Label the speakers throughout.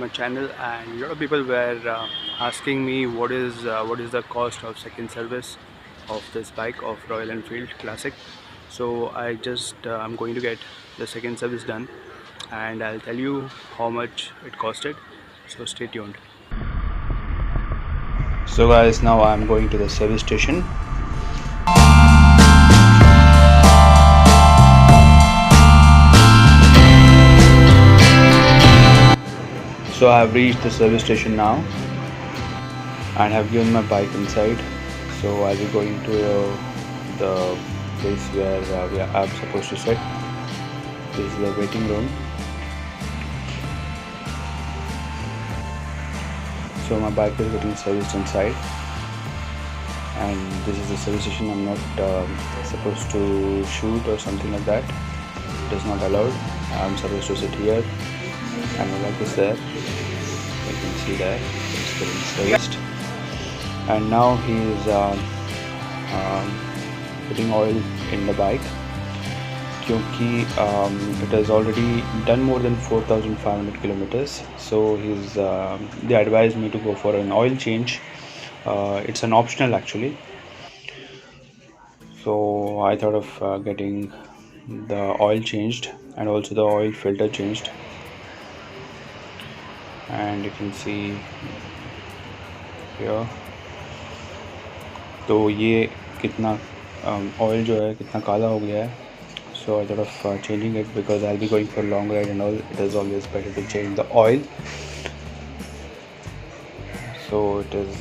Speaker 1: my channel, and a lot of people were asking me what is the cost of second service of this bike of Royal Enfield Classic. So I'm going to get the second service done, and I'll tell you how much it costed. So stay tuned. So guys, now I'm going to the service station. So I have reached the service station now and have given my bike inside. So I'll be going to the place where I'm supposed to sit. This is the waiting room. So my bike is getting serviced inside, and this is the service station. I'm not supposed to shoot or something like that. It is not allowed. I'm supposed to sit here, and my bike is there. You can see that it's getting serviced. And now he is putting oil in the bike, क्योंकि it has already done more than 4,500 kilometers. So they advised me to go for an oil change. It's an optional actually. So I thought of getting the oil changed and also the oil filter changed. And you can see here, तो ये कितना oil जो है कितना काला हो गया है. So I thought of changing it because I'll be going for a long ride and all. It is always better to change the oil. So it is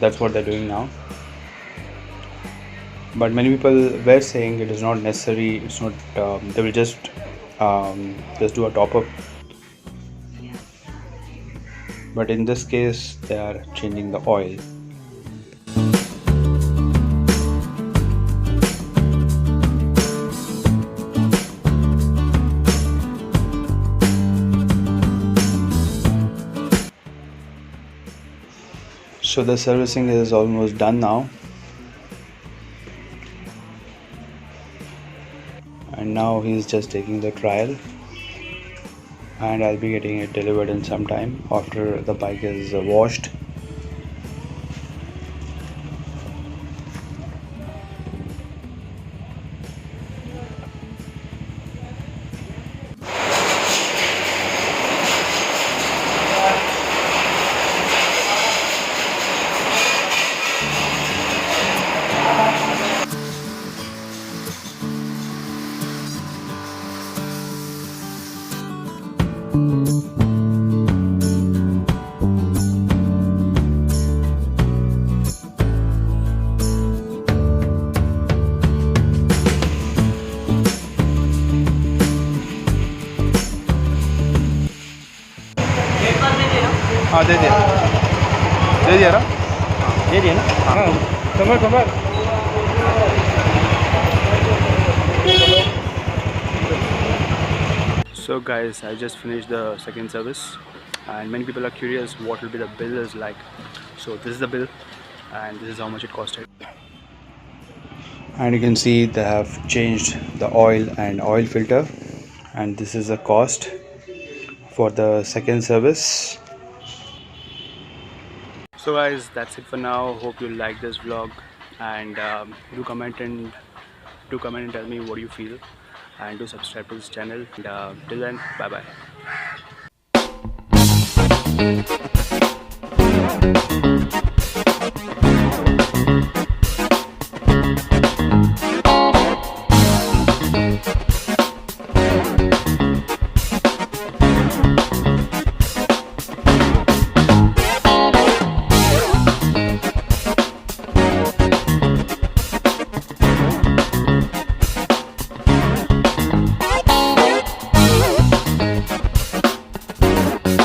Speaker 1: that's what they're doing now. But many people were saying it is not necessary. It's not. They will just do a top up. But in this case, they are changing the oil. So the servicing is almost done now, and now he's just taking the trial, and I'll be getting it delivered in some time after the bike is washed. हाँ दे दिया ना दे दिया ना हाँ कमर So guys, I just finished the second service, and many people are curious what will be the bill is like. So this is the bill, and this is how much it costed. And you can see they have changed the oil and oil filter, and this is the cost for the second service. So guys, that's it for now. Hope you like this vlog, and do comment and tell me what you feel, and do subscribe to this channel. And till then, bye bye.